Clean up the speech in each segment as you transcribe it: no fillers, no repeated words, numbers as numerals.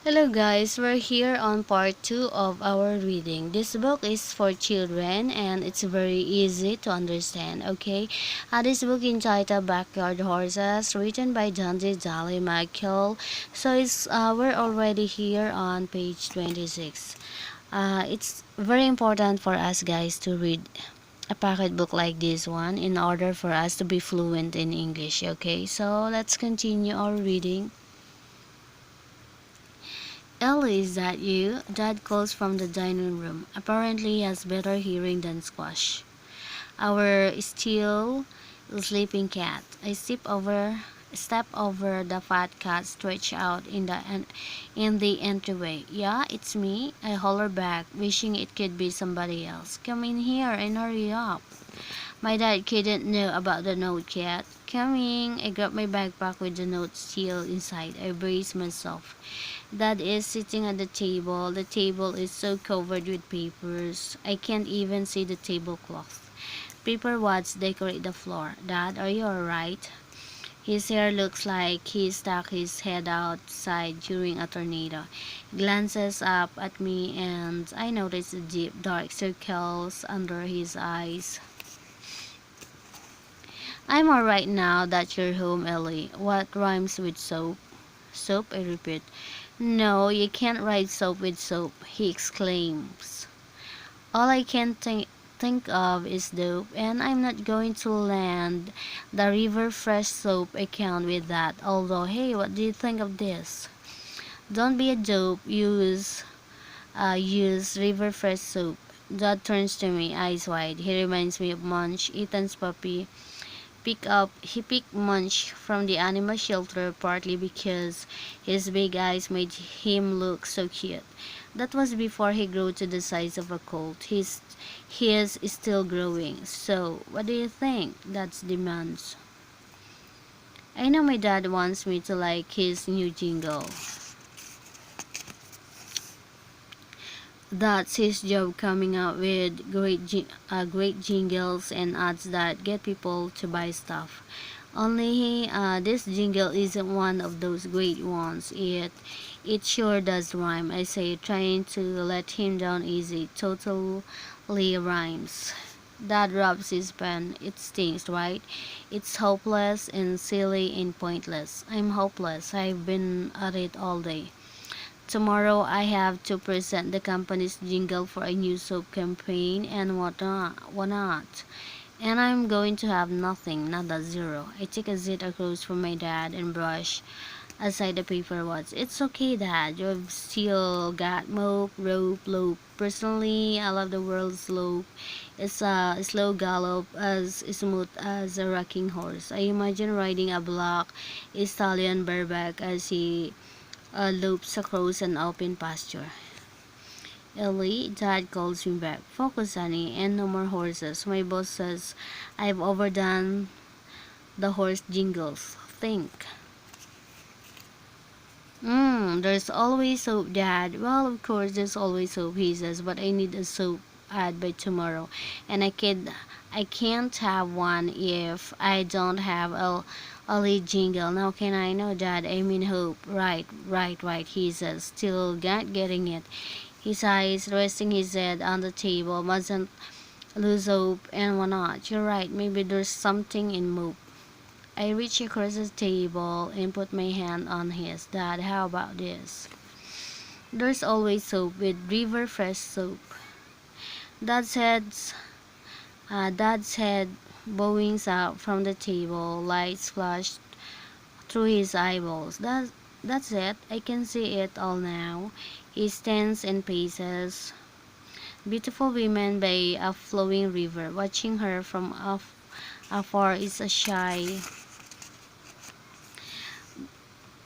Hello guys, we're here on part 2 of our reading. This book is for children and it's very easy to understand, okay? This book entitled Backyard Horses, written by Dandi Daley Mackall. So we're already here on page 26. It's very important for us guys to read a pocket book like this one in order for us to be fluent in English, okay? So let's continue our reading. Ellie, is that you? Dad calls from the dining room. Apparently he has better hearing than Squash, our still sleeping cat. I step over the fat cat stretched out in the entryway. Yeah, it's me. I holler back, wishing it could be somebody else. Come in here and hurry up. My dad couldn't know about the note yet. Coming. I grabbed my backpack with the note still inside. I braced myself. Dad is sitting at the table. The table is so covered with papers. I can't even see the tablecloth. Paper wads decorate the floor. Dad, are you alright? His hair looks like he stuck his head outside during a tornado. Glances up at me and I notice the deep dark circles under his eyes. I'm alright now that you're home, Ellie. What rhymes with soap? Soap, I repeat. No, you can't write soap with soap, he exclaims. All I can think of is dope, and I'm not going to land the River Fresh soap account with that. Although, hey, what do you think of this? Don't be a dope, use River Fresh soap. Dad turns to me, eyes wide. He reminds me of Munch, Ethan's puppy. He picked Munch from the animal shelter partly because his big eyes made him look so cute. That was before he grew to the size of a colt. He is still growing. So, what do you think? That's demands. I know my dad wants me to like his new jingle. That's his job, coming out with great jingles and ads that get people to buy stuff. Only this jingle isn't one of those great ones. It sure does rhyme, I say, trying to let him down easy. Totally rhymes. Dad rubs his pen. It stings, right? It's hopeless and silly and pointless. I'm hopeless. I've been at it all day. Tomorrow I have to present the company's jingle for a new soap campaign and whatnot. And I'm going to have nothing, not a zero. I take a seat across from my dad and brush aside the paper wads. It's okay, Dad. You've still got mope, rope, lope. Personally, I love the world's slope. It's a slow gallop, as smooth as a rocking horse. I imagine riding a black stallion bareback as he lopes across an open pasture. Ellie, Dad calls me back. Focus, honey, and no more horses. My boss says I've overdone the horse jingles. Think. There's always soap, Dad. Well, of course, there's always soap, he says, but I need a soap ad by tomorrow. And I can't have one if I don't have a lead jingle. Now can I? No, Dad, I mean hope. Right, he says, still not getting it. His eyes resting his head on the table. Mustn't lose hope and whatnot. You're right, maybe there's something in mope. I reach across the table and put my hand on his. Dad, how about this? There's always soap with River Fresh soap. Dad's head bowings out from the table. Lights flashed through his eyeballs. That's it. I can see it all now. He stands and paces. Beautiful women by a flowing river. Watching her from afar is a shy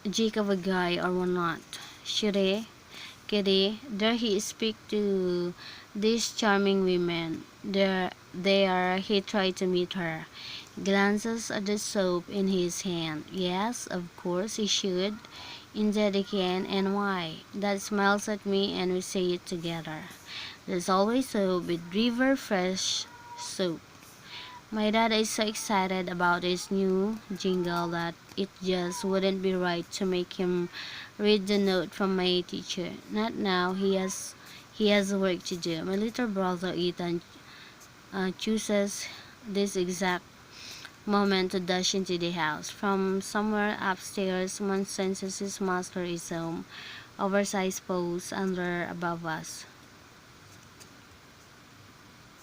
jig of a guy or whatnot. Kitty, there he speak to these charming women. There he tried to meet her. Glances at the soap in his hand. Yes, of course he should. Indeed he can, and why? Dad smiles at me and we say it together. There's always soap with River Fresh soap. My dad is so excited about his new jingle that it just wouldn't be right to make him read the note from my teacher. Not now. He has work to do. My little brother Ethan chooses this exact moment to dash into the house. From somewhere upstairs, one senses his master is home. Oversized paws under above us.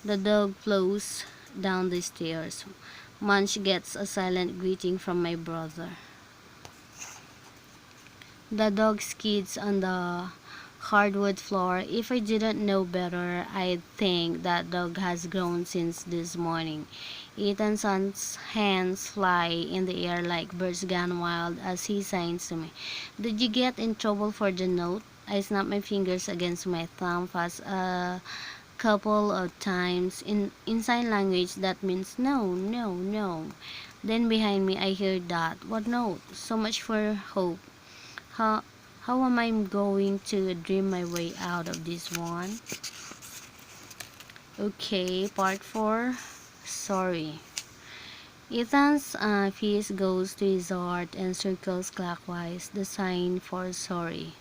The dog flows down the stairs. Munch gets a silent greeting from my brother. The dog skids on the hardwood floor. If I didn't know better, I'd think that dog has grown since this morning. Ethan's hands fly in the air like birds gone wild as he signs to me. Did you get in trouble for the note? I snap my fingers against my thumb fast a couple of times. In sign language, that means no, no, no. Then behind me, I hear that. What note? So much for hope. How, how am I going to dream my way out of this one? Okay, part 4. Sorry. Ethan's face goes to his heart and circles clockwise, the sign for sorry.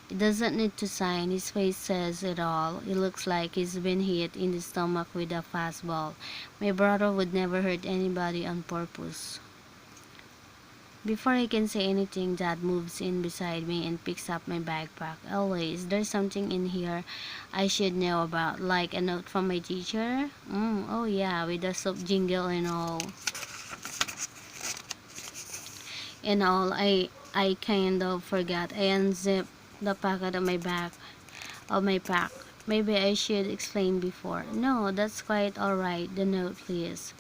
He doesn't need to sign, his face says it all. It looks like he's been hit in the stomach with a fastball. My brother would never hurt anybody on purpose. Before I can say anything, Dad moves in beside me and picks up my backpack. Ellie, is there something in here I should know about, like a note from my teacher? Oh yeah, with the soap jingle and all. I kind of forgot. I unzipped the pocket of my pack. Maybe I should explain before. No, that's quite alright. The note, please.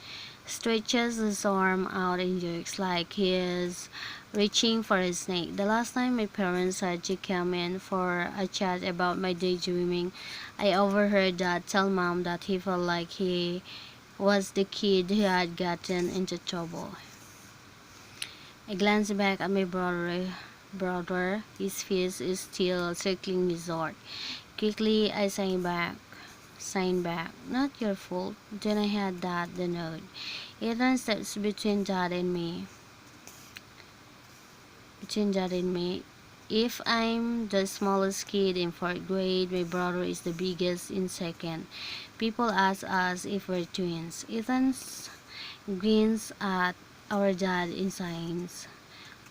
Stretches his arm out and jerks like he's reaching for a snake. The last time my parents had to come in for a chat about my daydreaming, I overheard Dad tell Mom that he felt like he was the kid who had gotten into trouble. I glanced back at my brother. His face is still circling his heart. Quickly, I signed back. Not your fault. Then I had that, the note. Ethan steps between Dad and me. If I'm the smallest kid in 4th grade, my brother is the biggest in 2nd. People ask us if we're twins. Ethan grins at our dad in signs.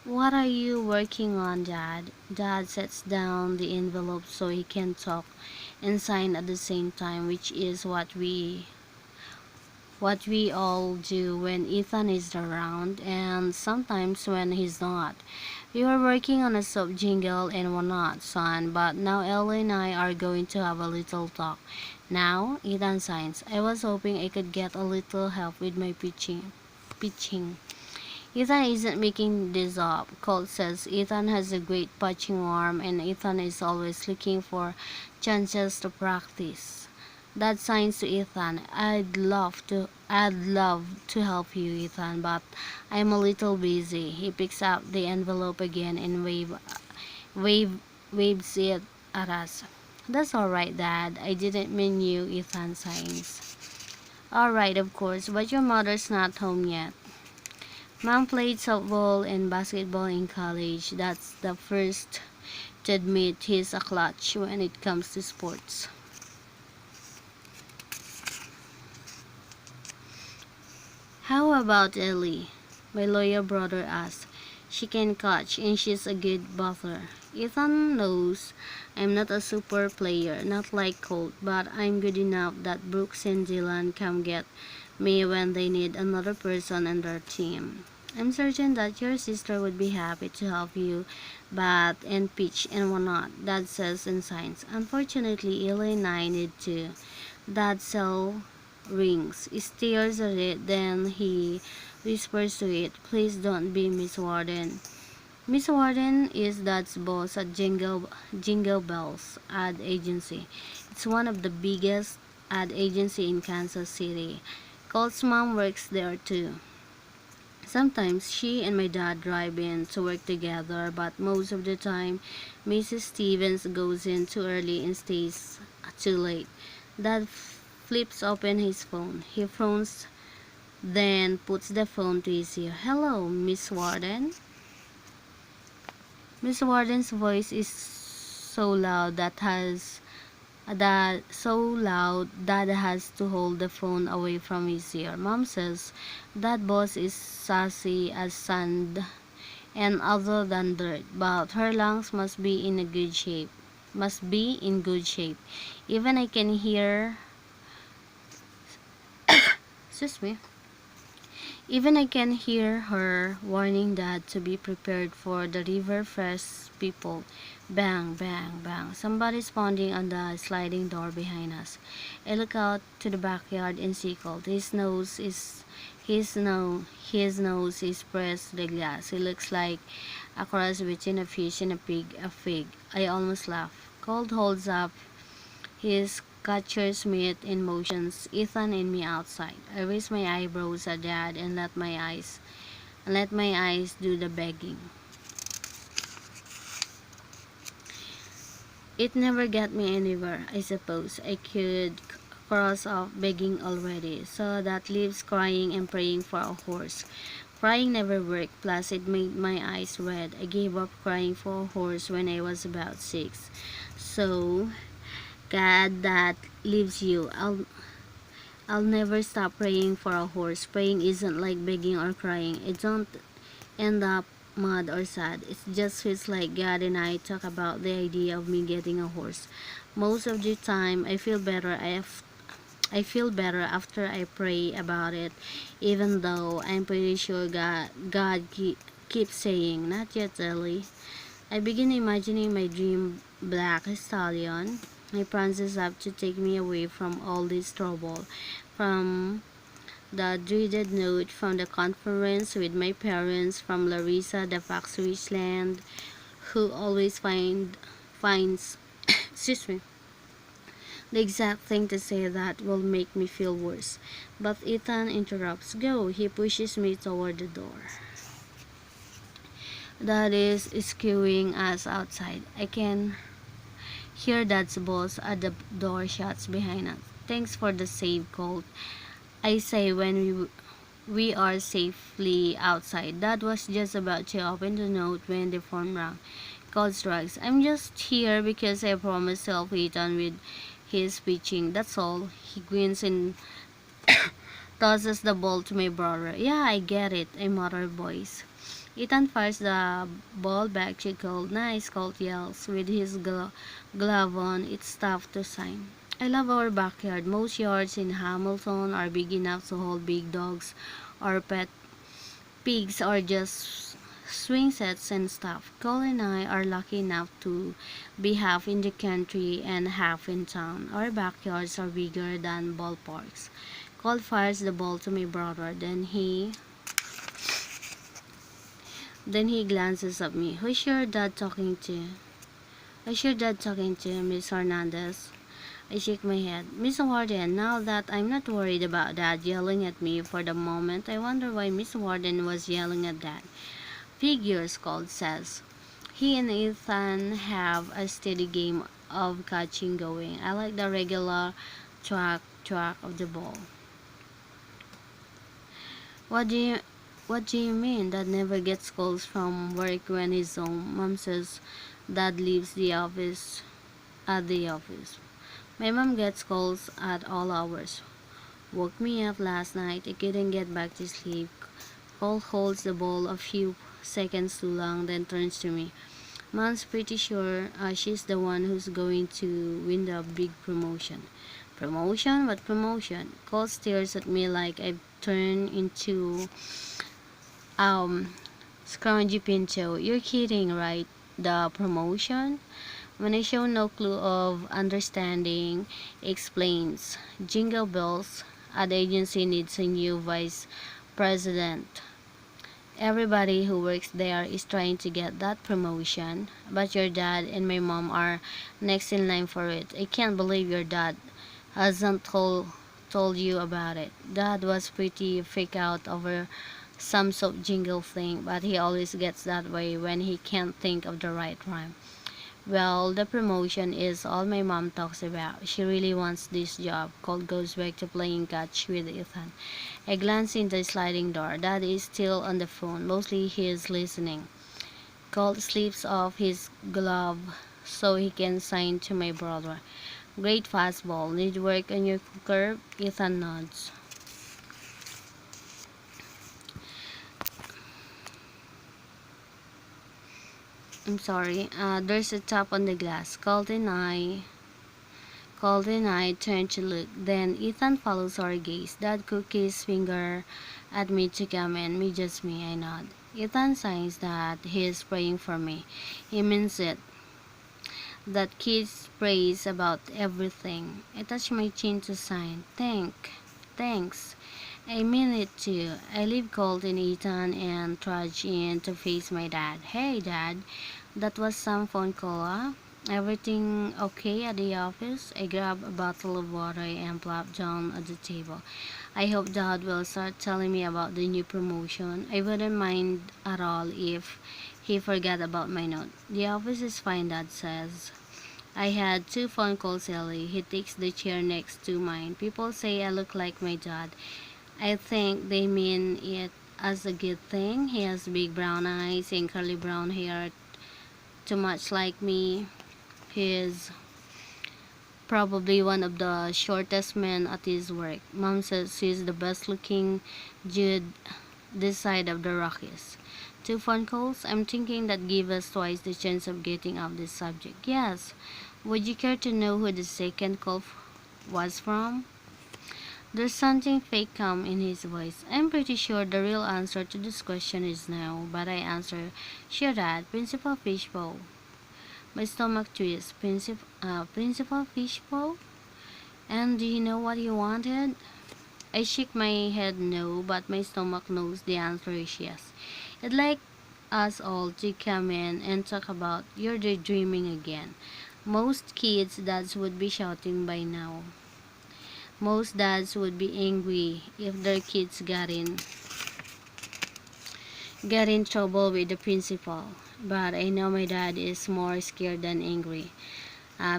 What are you working on, Dad? Dad sets down the envelope so he can talk and sign at the same time, which is what we all do when Ethan is around and sometimes when he's not. We were working on a soap jingle and whatnot, son, but now Ellie and I are going to have a little talk. Now, Ethan signs. I was hoping I could get a little help with my pitching. Ethan isn't making this up. Colt says Ethan has a great punching arm and Ethan is always looking for chances to practice. Dad signs to Ethan. I'd love to help you, Ethan, but I'm a little busy. He picks up the envelope again and wave waves it at us. That's alright, Dad. I didn't mean you, Ethan signs. Alright, of course, but your mother's not home yet. Mom played softball and basketball in college. That's the first to admit he's a clutch when it comes to sports. How about Ellie? My lawyer brother asked. She can catch and she's a good batter. Ethan knows I'm not a super player, not like Colt, but I'm good enough that Brooks and Dylan come get me when they need another person on their team. I'm certain that your sister would be happy to help you bat and pitch and whatnot, Dad says and signs. Unfortunately, Ellie and I need to. Dad sells rings. He stares at it, then he whispers to it, please don't be Miss Warden. Miss Warden is Dad's boss at Jingle Bells ad agency. It's one of the biggest ad agency in Kansas City. Colt's mom works there too. Sometimes she and my dad drive in to work together, but most of the time Mrs. Stevens goes in too early and stays too late. Dad flips open his phone. He frowns, then puts the phone to his ear. Hello, Miss Warden. Miss Warden's voice is so loud that has to hold the phone away from his ear. Mom says that boss is sassy as sand and other than dirt, but her lungs must be in a good shape. Must be in good shape. Even I can hear excuse me. Even I can hear her warning Dad to be prepared for the river fresh people. Bang, bang, bang. Somebody's pounding on the sliding door behind us. I look out to the backyard and see Colt. His nose is pressed to the glass. He looks like a cross between a fish and a fig. I almost laugh. Colt holds up his catcher's mitt in motions Ethan and me outside. I raise my eyebrows at Dad and let my eyes do the begging. It never got me anywhere. I suppose I could cross off begging already, so that leaves crying and praying for a horse. Crying never worked, plus it made my eyes red. I gave up crying for a horse when I was about 6. So, God, that leaves you. I'll never stop praying for a horse. Praying isn't like begging or crying. It don't end up mad or sad. It just feels like God and I talk about the idea of me getting a horse. Most of the time, I feel better after I pray about it, even though I'm pretty sure God keeps saying, not yet, Ellie. I begin imagining my dream black stallion. He prances up to take me away from all this trouble, from the dreaded note from the conference with my parents, from Larissa, the fox witchland, who always finds excuse me, the exact thing to say that will make me feel worse. But Ethan interrupts. Go, he pushes me toward the door. Dad is skewing us outside. I can hear Dad's boss as the door shuts behind us. Thanks for the save, Colt. I say when we are safely outside. Dad was just about to open the note when the phone rang. Colt strikes. I'm just here because I promised to help Ethan with his pitching. That's all. He grins and tosses the ball to my brother. Yeah, I get it, I mutter voice. Ethan fires the ball back to Colt. Nice, Colt yells. With his glove on, it's tough to sign. I love our backyard. Most yards in Hamilton are big enough to hold big dogs or pet pigs or just swing sets and stuff. Cole and I are lucky enough to be half in the country and half in town. Our backyards are bigger than ballparks. Cole fires the ball to my brother, then he glances at me. Who's your dad talking to? Who's your dad talking to, Miss Hernandez? I shake my head. Miss Warden, now that I'm not worried about Dad yelling at me for the moment, I wonder why Miss Warden was yelling at Dad. Figures, Colt says. He and Ethan have a steady game of catching going. I like the regular track of the ball. What do you mean? Dad never gets calls from work when he's home. Mom says Dad leaves the office at the office. My mom gets calls at all hours. Woke me up last night. I couldn't get back to sleep. Cole holds the ball a few seconds too long, then turns to me. Mom's pretty sure she's the one who's going to win the big promotion. Promotion? What promotion? Cole stares at me like I've turned into Scroungy Pinto. You're kidding, right? The promotion? When I show no clue of understanding, explains. Jingle bells. Ad agency needs a new vice president. Everybody who works there is trying to get that promotion, but your dad and my mom are next in line for it. I can't believe your dad hasn't told you about it. Dad was pretty freaked out over some soap jingle thing, but he always gets that way when he can't think of the right rhyme. Well, the promotion is all my mom talks about. She really wants this job. Cole goes back to playing catch with Ethan. I glance in the sliding door. Dad is still on the phone. Mostly he is listening. Colt slips off his glove so he can sign to my brother. Great fastball. Need work on your curve? Ethan nods. I'm sorry. There's a tap on the glass. Colt and I turn to look. Then Ethan follows our gaze. Dad cooks his finger at me to come in. Me, just me. I nod. Ethan signs that he's praying for me. He means it. That kid prays about everything. I touch my chin to sign. Thanks. I mean it too. I leave Colt and Ethan and trudge in to face my dad. Hey dad, that was some phone call, huh? Everything okay at the office? I grab a bottle of water and plop down at the table. I hope Dad will start telling me about the new promotion. I wouldn't mind at all if he forgot about my note. The office is fine, Dad says. I had 2 phone calls early. He takes the chair next to mine. People say I look like my dad. I think they mean it as a good thing. He has big brown eyes and curly brown hair, too much like me. He's probably one of the shortest men at his work. Mom says he's the best looking dude this side of the Rockies. 2 phone calls? I'm thinking that give us twice the chance of getting off this subject. Yes. Would you care to know who the second call was from? There's something fake calm in his voice. I'm pretty sure the real answer to this question is no, but I answer, sure Dad, Principal Fishbowl. My stomach twists. Principal Fishbowl? And do you know what he wanted? I shake my head no, but my stomach knows the answer is yes. I'd like us all to come in and talk about you're daydreaming again. Most kids' dads would be shouting by now. Most dads would be angry if their kids got in trouble with the principal. But I know my dad is more scared than angry.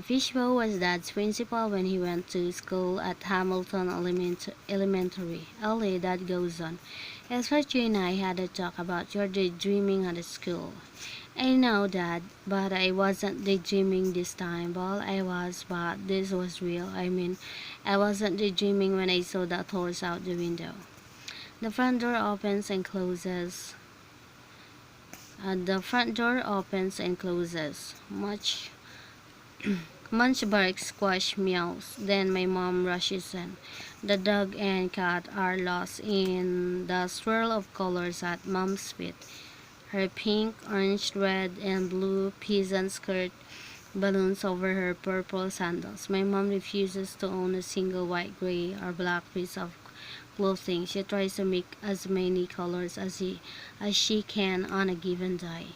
Fishbowl was Dad's principal when he went to school at Hamilton Elementary. Early, Dad goes on. Except you and I had a talk about your daydreaming at school. I know, Dad, but I wasn't daydreaming this time. Well, I was, but this was real. I mean, I wasn't daydreaming when I saw that horse out the window. The front door opens and closes. Munch barks, Squash meows. Then my mom rushes in. The dog and cat are lost in the swirl of colors at Mom's feet. Her pink, orange, red, and blue peasant skirt balloons over her purple sandals. My mom refuses to own a single white, gray, or black piece of clothing. She tries to make as many colors as she can on a given day.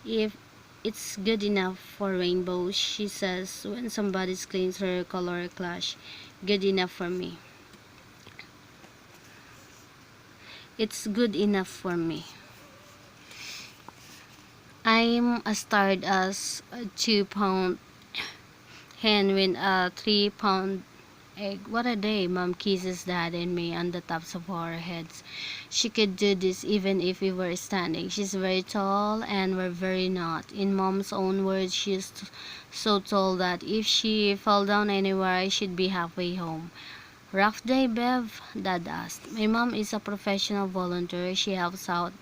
If it's good enough for rainbows, she says when somebody claims her color clash. Good enough for me. It's good enough for me. I'm as tired as a 2 pound hen with a 3 pound egg. What a day. Mom kisses Dad and me on the tops of our heads. She could do this even if we were standing. She's very tall and we're very not. In Mom's own words, she's so tall that if she fell down anywhere, she'd be halfway home. Rough day, Bev? Dad asked. My mom is a professional volunteer. She helps out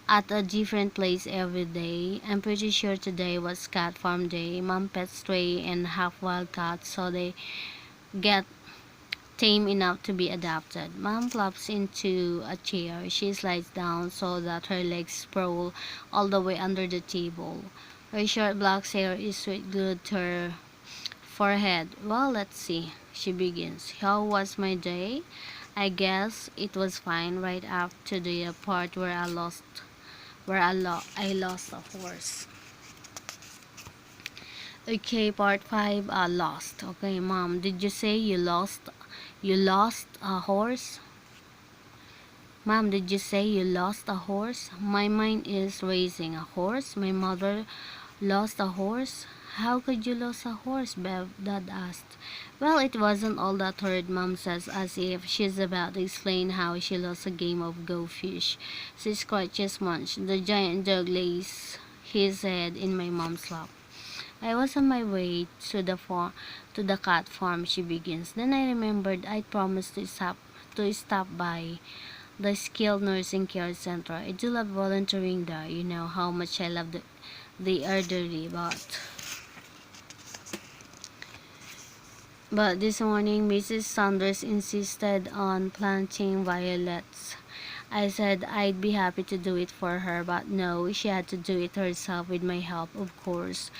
at a different place every day. I'm pretty sure today was cat farm day. Mom pets stray and half wild cats so they get tame enough to be adopted. Mom flops into a chair. She slides down so that her legs sprawl all the way under the table. Her short black hair is sweet glued to her forehead. Well, let's see. She begins. How was my day? I guess it was fine right after the part where I lost a horse. Okay, part 5, lost. Okay, Mom, did you say you lost a horse? Mom, did you say you lost a horse? My mind is racing. A horse? My mother lost a horse? How could you lose a horse, Bev? Dad asked. Well, it wasn't all that hard, Mom says, as if she's about to explain how she lost a game of Go Fish. She scratches Munch. The giant dog lays he said in my mom's lap. I was on my way to the cat farm, she begins. Then I remembered I'd promised to stop by the skilled nursing care center. I do love volunteering there. You know how much I love the elderly, but this morning Mrs. Saunders insisted on planting violets. I said I'd be happy to do it for her, but no, she had to do it herself with my help, of course.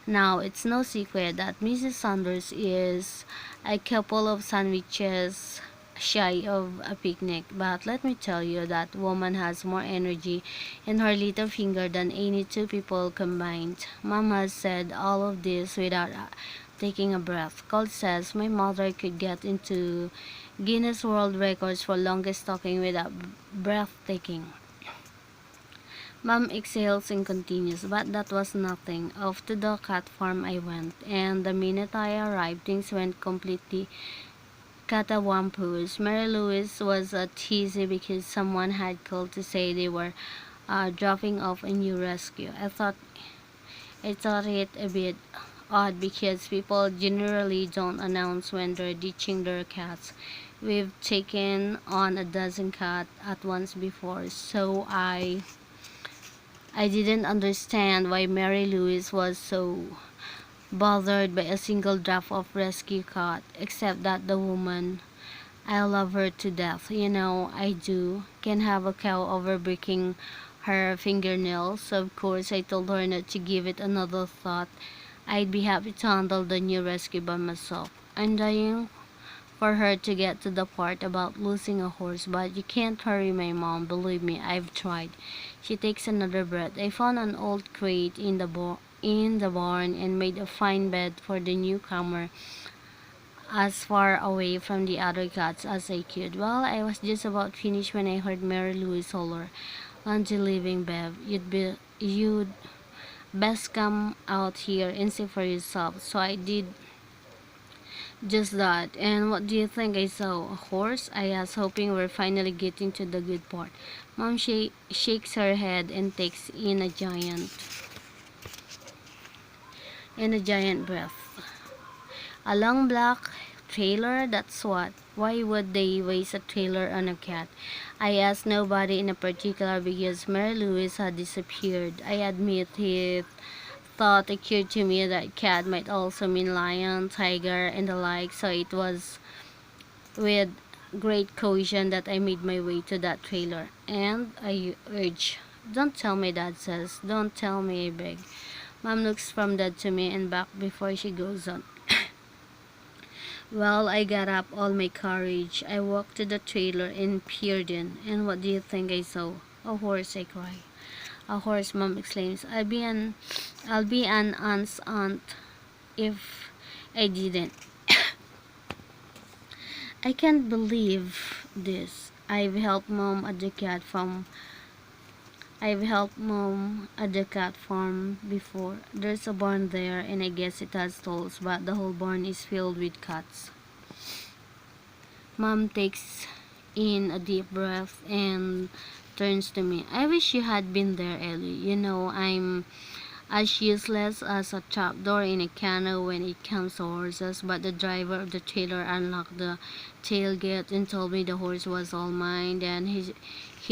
Now, it's no secret that Mrs. Saunders is a couple of sandwiches shy of a picnic, but let me tell you, that woman has more energy in her little finger than any two people combined. Mom has said all of this without taking a breath. Colt says my mother could get into Guinness World Records for longest talking without breathtaking. Mom exhales and continues, but that was nothing. Off to the cat farm I went, and the minute I arrived, things went completely catawampus. Mary Louise was teasy because someone had called to say they were dropping off a new rescue. I thought it a bit odd because people generally don't announce when they're ditching their cats. We've taken on a dozen cats at once before, so I didn't understand why Mary Louise was so bothered by a single drop-off rescue cat, except that the woman, I love her to death, you know, I do, can have a cow over breaking her fingernails. So of course I told her not to give it another thought. I'd be happy to handle the new rescue by myself. I'm dying for her to get to the part about losing a horse, but you can't hurry my mom, believe me, I've tried. She takes another breath. I found an old crate in the barn and made a fine bed for the newcomer as far away from the other cats as I could. Well, I was just about finished when I heard Mary Louise holler, "Aren't you leaving, Bev? You'd best come out here and see for yourself." So I did just that. And what do you think I saw? A horse? I asked, hoping we're finally getting to the good part. Mom shakes her head and takes in a giant breath. A long black trailer? That's what. Why would they waste a trailer on a cat? I asked nobody in particular because Mary Louise had disappeared. I admit it thought occurred to me that cat might also mean lion, tiger, and the like, so it was with great caution that I made my way to that trailer. And I urge, "Don't tell me," Dad says. "Don't tell me," I beg. Mom looks from Dad to me and back before she goes on. Well, I got up all my courage. I walked to the trailer and peered in. And what do you think I saw? A horse, I cry. A horse, Mom exclaims. I'll be an aunt's aunt if I didn't. I can't believe this. I've helped Mom at the cat farm before. There's a barn there, and I guess it has stalls, but the whole barn is filled with cats. Mom takes in a deep breath and turns to me. I wish you had been there, Ellie. You know, I'm as useless as a trapdoor in a canoe when it comes to horses, but the driver of the trailer unlocked the tailgate and told me the horse was all mine, and he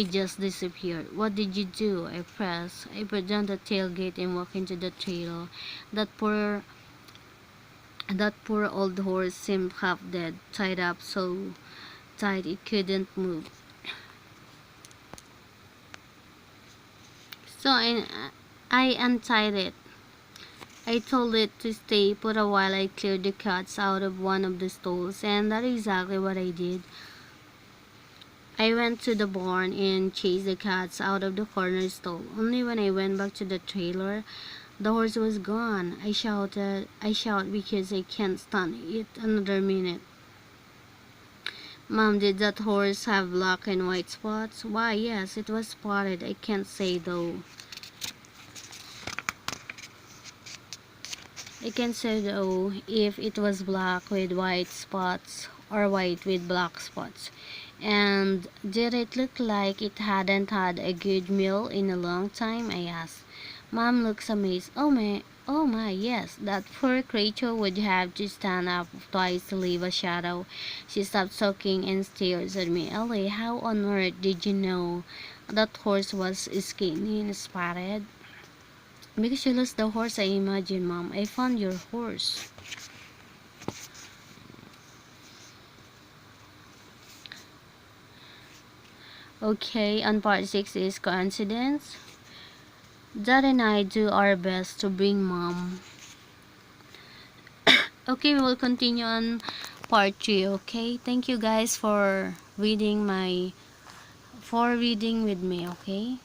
just disappeared. What did you do? I pressed. I put down the tailgate and walked into the trailer. That poor old horse seemed half dead, tied up so tight it couldn't move. So I untied it. I told it to stay put a while I cleared the cats out of one of the stalls, and that's exactly what I did. I went to the barn and chased the cats out of the corner stall. Only when I went back to the trailer, the horse was gone. I shouted because I can't stand it another minute. Mom, did that horse have black and white spots? Why, yes, it was spotted. I can't say though. If it was black with white spots or white with black spots. And did it look like it hadn't had a good meal in a long time? I asked. Mom looks amazed. Oh my, yes, that poor creature would have to stand up twice to leave a shadow. She stopped soaking and stares at me. Ellie, how on earth did you know that horse was skinny and spotted? Because you lost the horse, I imagine, Mom. I found your horse. Okay, and part 6 is coincidence. Dad and I do our best to bring Mom. Okay, we will continue on part 3, okay? Thank you guys for reading with me, okay?